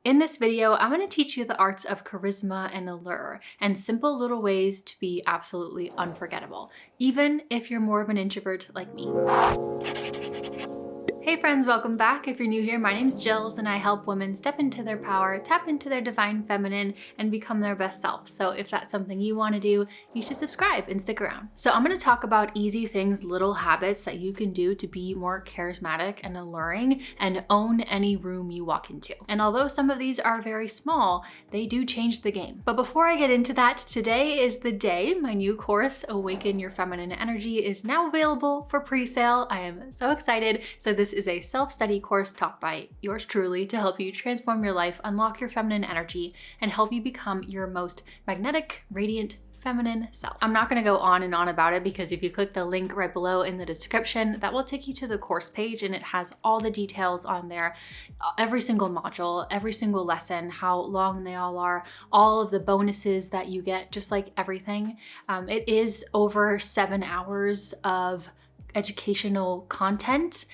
In this video, I'm going to teach you the arts of charisma and allure and simple little ways to be absolutely unforgettable, even if you're more of an introvert like me. Hey friends, welcome back. If you're new here, my name's Jillz and I help women step into their power, tap into their divine feminine, and become their best self. So if that's something you want to do, you should subscribe and stick around. So I'm going to talk about easy things, little habits that you can do to be more charismatic and alluring and own any room you walk into. And although some of these are very small, they do change the game. But before I get into that, today is the day my new course, Awaken Your Feminine Energy, is now available for pre-sale. I am so excited. So this is a self-study course taught by yours truly to help you transform your life, unlock your feminine energy, and help you become your most magnetic, radiant, feminine self. I'm not going to go on and on about it because if you click the link right below in the description, that will take you to the course page and it has all the details on there, every single module, every single lesson, how long they all are, all of the bonuses that you get, just like everything. It is over 7 hours of educational content,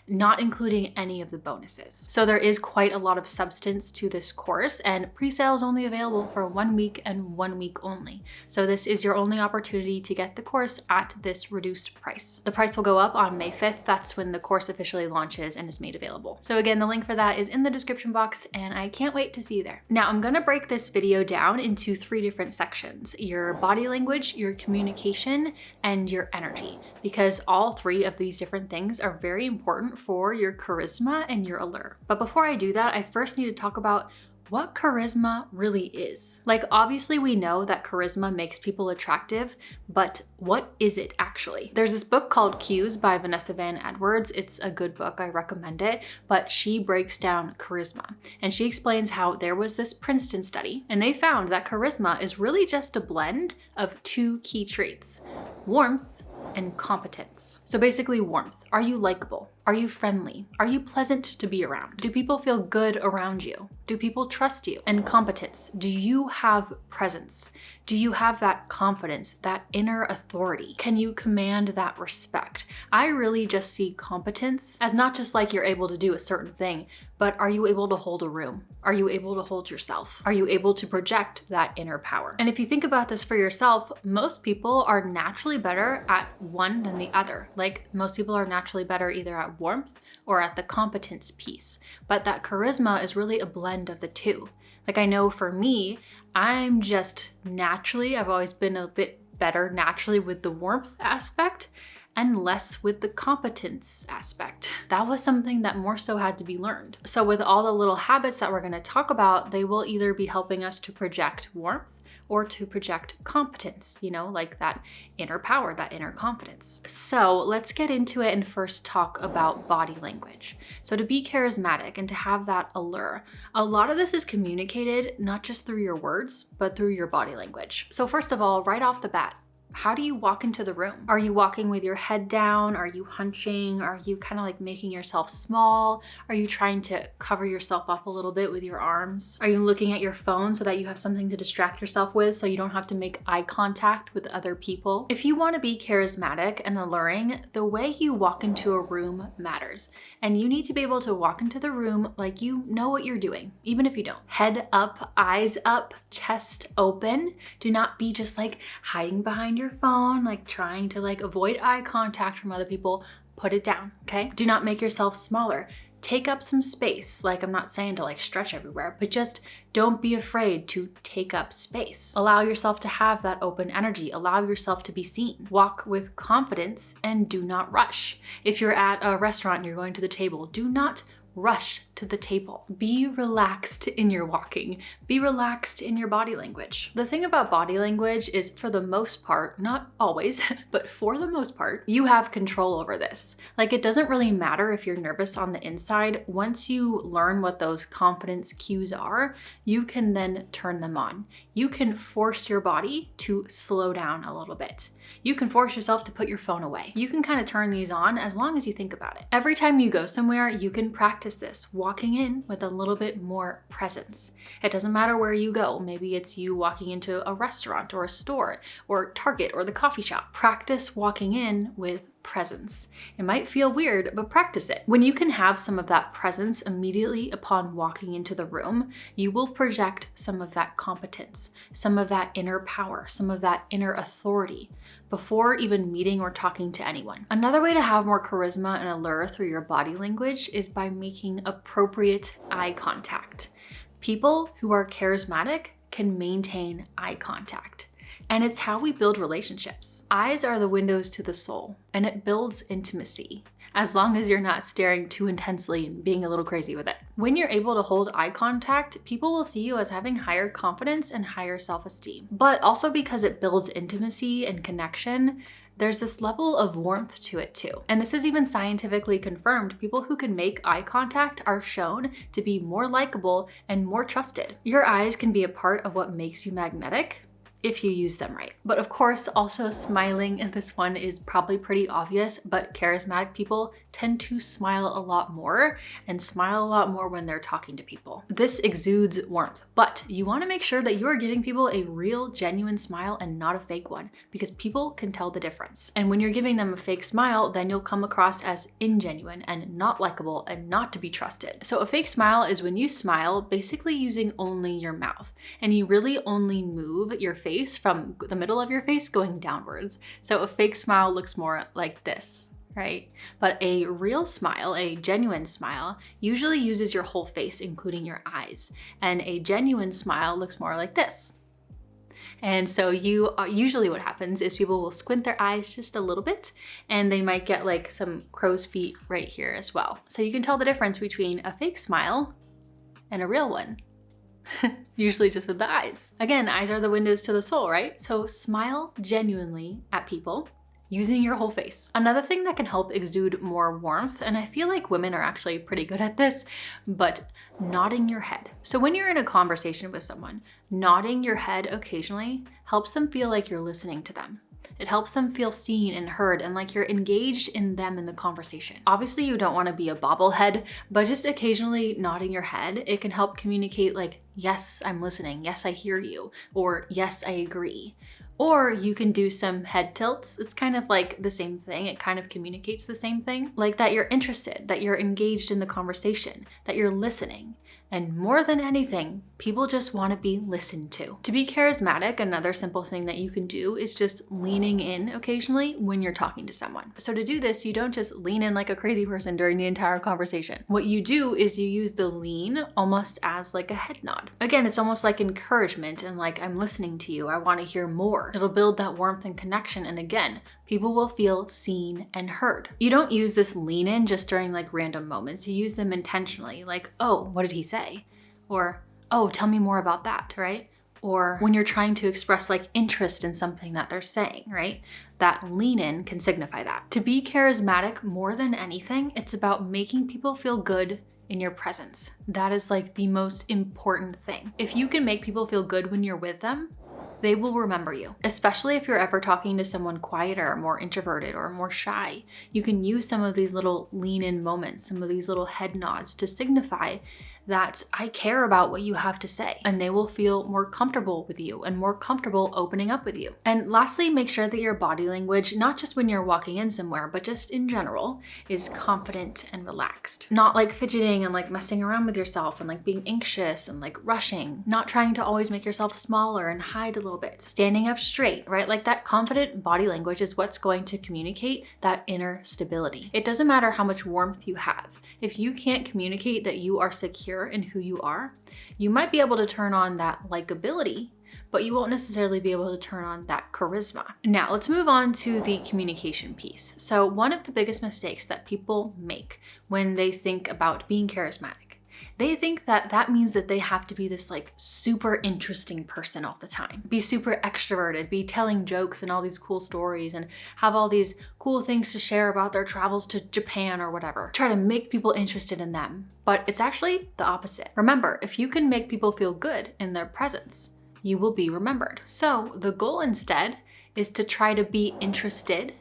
not including any of the bonuses. So there is quite a lot of substance to this course, and pre-sale is only available for 1 week and 1 week only. So this is your only opportunity to get the course at this reduced price. The price will go up on May 5th. That's when the course officially launches and is made available. So again, the link for that is in the description box and I can't wait to see you there. Now I'm gonna break this video down into 3 different sections: your body language, your communication, and your energy, because all 3 of these different things are very important for your charisma and your allure. But before I do that, I first need to talk about what charisma really is. Like, obviously we know that charisma makes people attractive, but what is it actually? There's this book called Cues by Vanessa Van Edwards. It's a good book, I recommend it, but she breaks down charisma and she explains how there was this Princeton study and they found that charisma is really just a blend of 2 key traits: warmth and competence. So basically warmth. Are you likable? Are you friendly? Are you pleasant to be around? Do people feel good around you? Do people trust you? And competence. Do you have presence? Do you have that confidence, that inner authority? Can you command that respect? I really just see competence as not just like you're able to do a certain thing, but are you able to hold a room? Are you able to hold yourself? Are you able to project that inner power? And if you think about this for yourself, most people are naturally better at one than the other. Like, most people are naturally better either at warmth or at the competence piece. But that charisma is really a blend of the 2. Like, I know for me, I'm just naturally, I've always been a bit better naturally with the warmth aspect and less with the competence aspect. That was something that more so had to be learned. So with all the little habits that we're gonna talk about, they will either be helping us to project warmth or to project competence, you know, like that inner power, that inner confidence. So let's get into it and first talk about body language. So to be charismatic and to have that allure, a lot of this is communicated not just through your words, but through your body language. So first of all, right off the bat, how do you walk into the room? Are you walking with your head down? Are you hunching? Are you kind of like making yourself small? Are you trying to cover yourself up a little bit with your arms? Are you looking at your phone so that you have something to distract yourself with so you don't have to make eye contact with other people? If you want to be charismatic and alluring, the way you walk into a room matters. And you need to be able to walk into the room like you know what you're doing, even if you don't. Head up, eyes up, chest open. Do not be just like hiding behind your phone, like trying to like avoid eye contact from other people. Put it down, okay? Do not make yourself smaller. Take up some space. Like, I'm not saying to like stretch everywhere, but just don't be afraid to take up space. Allow yourself to have that open energy. Allow yourself to be seen. Walk with confidence and do not rush. If you're at a restaurant and you're going to the table, do not rush to the table. Be relaxed in your walking. Be relaxed in your body language. The thing about body language is, for the most part, not always, but for the most part, you have control over this. Like, it doesn't really matter if you're nervous on the inside. Once you learn what those confidence cues are, you can then turn them on. You can force your body to slow down a little bit. You can force yourself to put your phone away. You can kind of turn these on as long as you think about it. Every time you go somewhere, you can practice this, walking in with a little bit more presence. It doesn't matter where you go. Maybe it's you walking into a restaurant or a store or Target or the coffee shop. Practice walking in with presence. It might feel weird, but practice it. When you can have some of that presence immediately upon walking into the room, you will project some of that competence, some of that inner power, some of that inner authority before even meeting or talking to anyone. Another way to have more charisma and allure through your body language is by making appropriate eye contact. People who are charismatic can maintain eye contact. And it's how we build relationships. Eyes are the windows to the soul, and it builds intimacy, as long as you're not staring too intensely and being a little crazy with it. When you're able to hold eye contact, people will see you as having higher confidence and higher self-esteem. But also because it builds intimacy and connection, there's this level of warmth to it too. And this is even scientifically confirmed. People who can make eye contact are shown to be more likable and more trusted. Your eyes can be a part of what makes you magnetic, if you use them right. But of course, also smiling, and this one is probably pretty obvious, but charismatic people tend to smile a lot more and smile a lot more when they're talking to people. This exudes warmth, but you want to make sure that you are giving people a real, genuine smile and not a fake one, because people can tell the difference. And when you're giving them a fake smile, then you'll come across as ingenuine and not likable and not to be trusted. So a fake smile is when you smile basically using only your mouth, and you really only move your face from the middle of your face going downwards. So a fake smile looks more like this, right? But a real smile, a genuine smile, usually uses your whole face, including your eyes. And a genuine smile looks more like this. And so usually what happens is people will squint their eyes just a little bit, and they might get like some crow's feet right here as well. So you can tell the difference between a fake smile and a real one. Usually just with the eyes. Again, eyes are the windows to the soul, right? So smile genuinely at people using your whole face. Another thing that can help exude more warmth, and I feel like women are actually pretty good at this, but nodding your head. So when you're in a conversation with someone, nodding your head occasionally helps them feel like you're listening to them. It helps them feel seen and heard and like you're engaged in them in the conversation. Obviously, you don't want to be a bobblehead, but just occasionally nodding your head, it can help communicate like, yes, I'm listening. Yes, I hear you. Or yes, I agree. Or you can do some head tilts. It's kind of like the same thing. It kind of communicates the same thing. Like that you're interested, that you're engaged in the conversation, that you're listening. And more than anything, people just want to be listened to. To be charismatic, another simple thing that you can do is just leaning in occasionally when you're talking to someone. So to do this, you don't just lean in like a crazy person during the entire conversation. What you do is you use the lean almost as like a head nod. Again, it's almost like encouragement and like, I'm listening to you. I want to hear more. It'll build that warmth and connection. And again, people will feel seen and heard. You don't use this lean in just during like random moments. You use them intentionally, like, oh, what did he say? Or, oh, tell me more about that, right? Or when you're trying to express like interest in something that they're saying, right? That lean in can signify that. To be charismatic, more than anything, it's about making people feel good in your presence. That is like the most important thing. If you can make people feel good when you're with them, they will remember you. Especially if you're ever talking to someone quieter, more introverted, or more shy. You can use some of these little lean in moments, some of these little head nods to signify that I care about what you have to say, and they will feel more comfortable with you and more comfortable opening up with you. And lastly, make sure that your body language, not just when you're walking in somewhere, but just in general, is confident and relaxed. Not like fidgeting and like messing around with yourself and like being anxious and like rushing. Not trying to always make yourself smaller and hide a little bit. Standing up straight, right? Like that confident body language is what's going to communicate that inner stability. It doesn't matter how much warmth you have. If you can't communicate that you are secure in who you are, you might be able to turn on that likability, but you won't necessarily be able to turn on that charisma. Now let's move on to the communication piece. So one of the biggest mistakes that people make when they think about being charismatic, they think that that means that they have to be this like super interesting person all the time. Be super extroverted, be telling jokes and all these cool stories and have all these cool things to share about their travels to Japan or whatever. Try to make people interested in them. But it's actually the opposite. Remember, if you can make people feel good in their presence, you will be remembered. So the goal instead is to try to be interested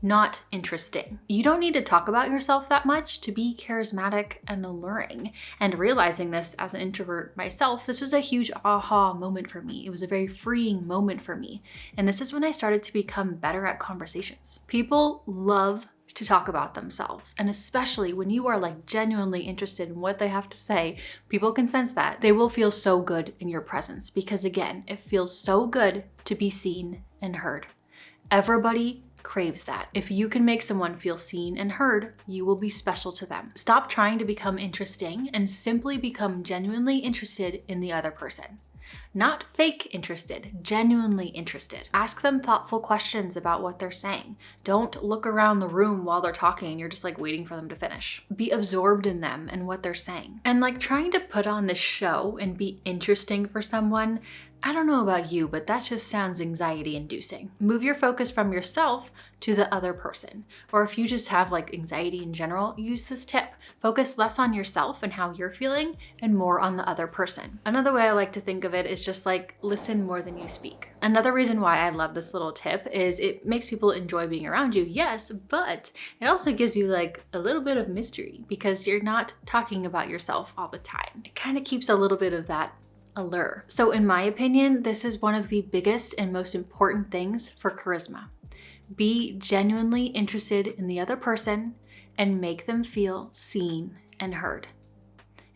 not interesting. You don't need to talk about yourself that much to be charismatic and alluring. And realizing this as an introvert myself, this was a huge aha moment for me. It was a very freeing moment for me. And this is when I started to become better at conversations. People love to talk about themselves. And especially when you are like genuinely interested in what they have to say, people can sense that. They will feel so good in your presence because again, it feels so good to be seen and heard. Everybody craves that. If you can make someone feel seen and heard, you will be special to them. Stop trying to become interesting and simply become genuinely interested in the other person. Not fake interested, genuinely interested. Ask them thoughtful questions about what they're saying. Don't look around the room while they're talking and you're just like waiting for them to finish. Be absorbed in them and what they're saying. And like trying to put on this show and be interesting for someone, I don't know about you, but that just sounds anxiety inducing. Move your focus from yourself to the other person. Or if you just have like anxiety in general, use this tip. Focus less on yourself and how you're feeling and more on the other person. Another way I like to think of it is just like listen more than you speak. Another reason why I love this little tip is it makes people enjoy being around you, yes, but it also gives you like a little bit of mystery because you're not talking about yourself all the time. It kind of keeps a little bit of that allure. So in my opinion, this is one of the biggest and most important things for charisma. Be genuinely interested in the other person and make them feel seen and heard.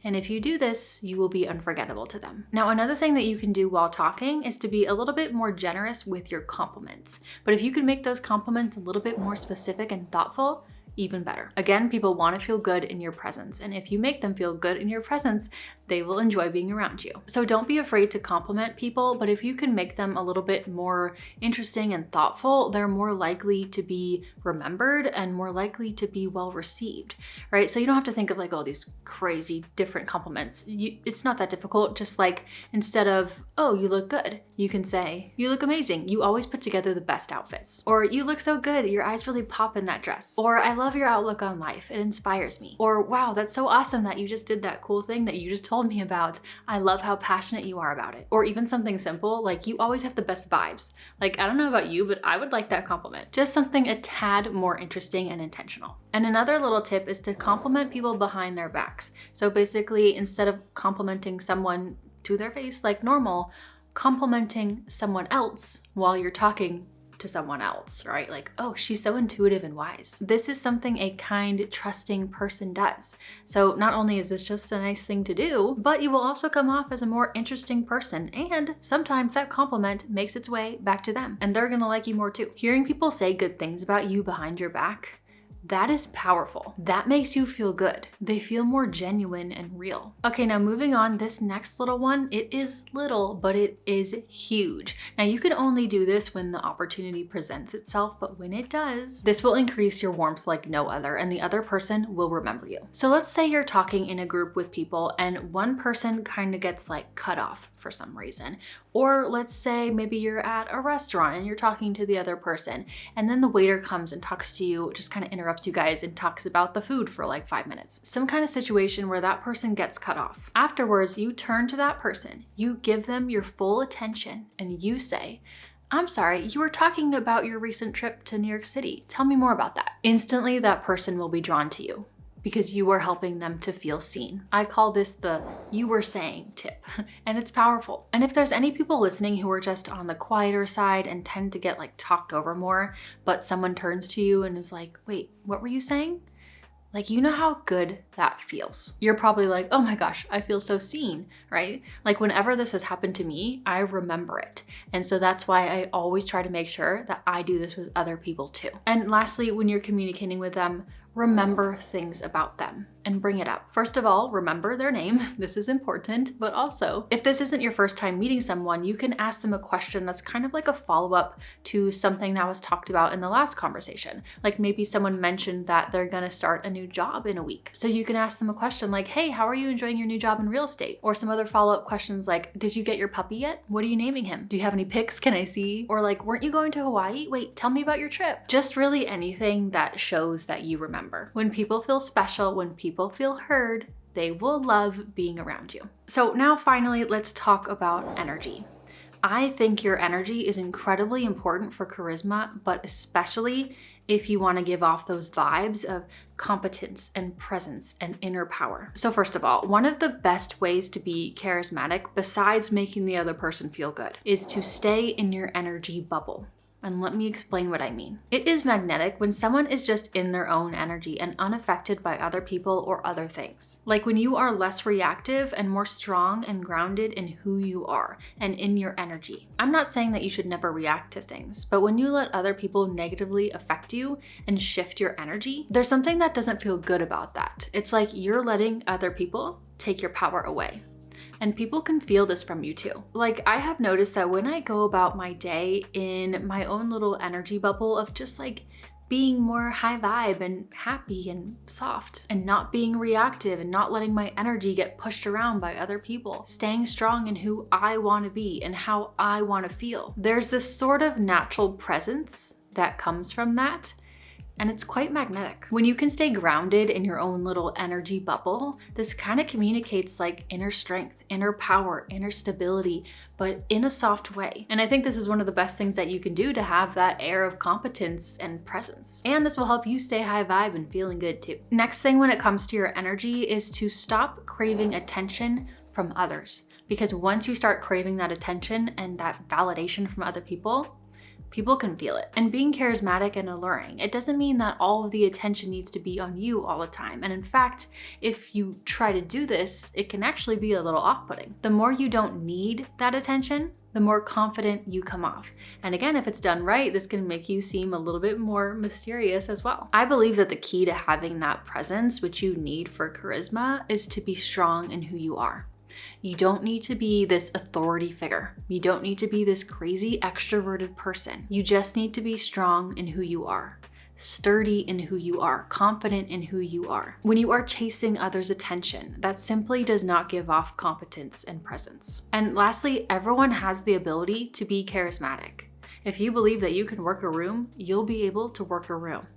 And if you do this, you will be unforgettable to them. Now, another thing that you can do while talking is to be a little bit more generous with your compliments. But if you can make those compliments a little bit more specific and thoughtful, even better. Again, people want to feel good in your presence. And if you make them feel good in your presence, they will enjoy being around you. So don't be afraid to compliment people, but if you can make them a little bit more interesting and thoughtful, they're more likely to be remembered and more likely to be well received, right? So you don't have to think of like all these crazy different compliments. It's not that difficult. Just like instead of, oh, you look good, you can say, you look amazing. You always put together the best outfits. Or you look so good. Your eyes really pop in that dress. Or I love your outlook on life. It inspires me. Or wow, that's so awesome that you just did that cool thing that you just told me about. I love how passionate you are about it. Or even something simple, like you always have the best vibes. Like, I don't know about you, but I would like that compliment. Just something a tad more interesting and intentional. And another little tip is to compliment people behind their backs. So basically, instead of complimenting someone to their face like normal, complimenting someone else while you're talking to someone else, right? Like, oh, she's so intuitive and wise. This is something a kind, trusting person does. So not only is this just a nice thing to do, but you will also come off as a more interesting person. And sometimes that compliment makes its way back to them and they're gonna like you more too. Hearing people say good things about you behind your back, that is powerful. That makes you feel good. They feel more genuine and real. Okay, now moving on, this next little one, it is little, but it is huge. Now you can only do this when the opportunity presents itself, but when it does, this will increase your warmth like no other, and the other person will remember you. So let's say you're talking in a group with people and one person kind of gets like cut off for some reason. Or let's say maybe you're at a restaurant and you're talking to the other person and then the waiter comes and talks to you, just kind of interrupts you guys and talks about the food for like 5 minutes. Some kind of situation where that person gets cut off. Afterwards, you turn to that person, you give them your full attention and you say, I'm sorry, you were talking about your recent trip to New York City. Tell me more about that. Instantly, that person will be drawn to you because you are helping them to feel seen. I call this the you were saying tip, and it's powerful. And if there's any people listening who are just on the quieter side and tend to get like talked over more, but someone turns to you and is like, wait, what were you saying? Like, you know how good that feels. You're probably like, oh my gosh, I feel so seen, right? Like whenever this has happened to me, I remember it. And so that's why I always try to make sure that I do this with other people too. And lastly, when you're communicating with them, remember things about them and bring it up. First of all, remember their name. This is important, but also if this isn't your first time meeting someone, you can ask them a question that's kind of like a follow-up to something that was talked about in the last conversation. Like maybe someone mentioned that they're gonna start a new job in a week. So you can ask them a question like, hey, how are you enjoying your new job in real estate? Or some other follow-up questions like, did you get your puppy yet? What are you naming him? Do you have any pics? Can I see? Or like, weren't you going to Hawaii? Wait, tell me about your trip. Just really anything that shows that you remember. When people feel special, when people feel heard, they will love being around you. So now finally, let's talk about energy. I think your energy is incredibly important for charisma, but especially if you want to give off those vibes of competence and presence and inner power. So first of all, one of the best ways to be charismatic, besides making the other person feel good, is to stay in your energy bubble. And let me explain what I mean. It is magnetic when someone is just in their own energy and unaffected by other people or other things. Like when you are less reactive and more strong and grounded in who you are and in your energy. I'm not saying that you should never react to things, but when you let other people negatively affect you and shift your energy, there's something that doesn't feel good about that. It's like you're letting other people take your power away. And people can feel this from you too. Like I have noticed that when I go about my day in my own little energy bubble of just like being more high vibe and happy and soft and not being reactive and not letting my energy get pushed around by other people, staying strong in who I want to be and how I want to feel. There's this sort of natural presence that comes from that. And it's quite magnetic. When you can stay grounded in your own little energy bubble, this kind of communicates like inner strength, inner power, inner stability, but in a soft way. And I think this is one of the best things that you can do to have that air of competence and presence. And this will help you stay high vibe and feeling good too. Next thing when it comes to your energy is to stop craving attention from others. Because once you start craving that attention and that validation from other people can feel it. And being charismatic and alluring, it doesn't mean that all of the attention needs to be on you all the time. And in fact, if you try to do this, it can actually be a little off-putting. The more you don't need that attention, the more confident you come off. And again, if it's done right, this can make you seem a little bit more mysterious as well. I believe that the key to having that presence, which you need for charisma, is to be strong in who you are. You don't need to be this authority figure. You don't need to be this crazy extroverted person. You just need to be strong in who you are, sturdy in who you are, confident in who you are. When you are chasing others' attention, that simply does not give off competence and presence. And lastly, everyone has the ability to be charismatic. If you believe that you can work a room, you'll be able to work a room.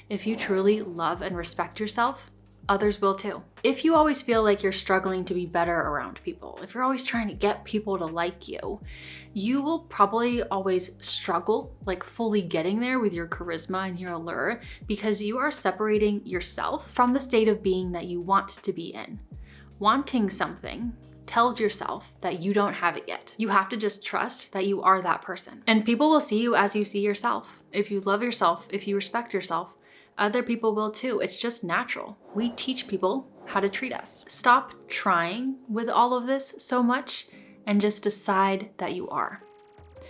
If you truly love and respect yourself, others will too. If you always feel like you're struggling to be better around people, if you're always trying to get people to like you, you will probably always struggle like fully getting there with your charisma and your allure because you are separating yourself from the state of being that you want to be in. Wanting something tells yourself that you don't have it yet. You have to just trust that you are that person. And people will see you as you see yourself. If you love yourself, if you respect yourself, other people will too. It's just natural. We teach people how to treat us. Stop trying with all of this so much and just decide that you are.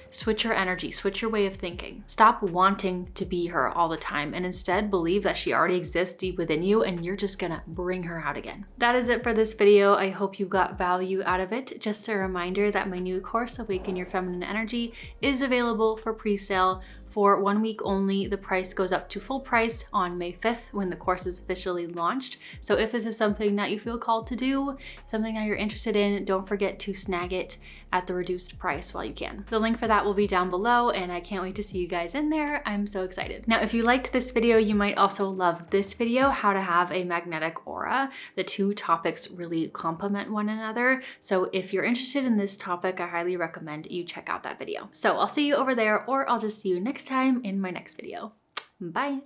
Switch your energy, switch your way of thinking. Stop wanting to be her all the time and instead believe that she already exists deep within you and you're just gonna bring her out again. That is it for this video. I hope you got value out of it. Just a reminder that my new course, Awaken Your Feminine Energy, is available for pre-sale for 1 week only. The price goes up to full price on May 5th when the course is officially launched. So if this is something that you feel called to do, something that you're interested in, don't forget to snag it at the reduced price while you can. The link for that will be down below and I can't wait to see you guys in there. I'm so excited. Now, if you liked this video, you might also love this video, how to have a magnetic aura. The two topics really complement one another. So if you're interested in this topic, I highly recommend you check out that video. So I'll see you over there, or I'll just see you next time in my next video. Bye.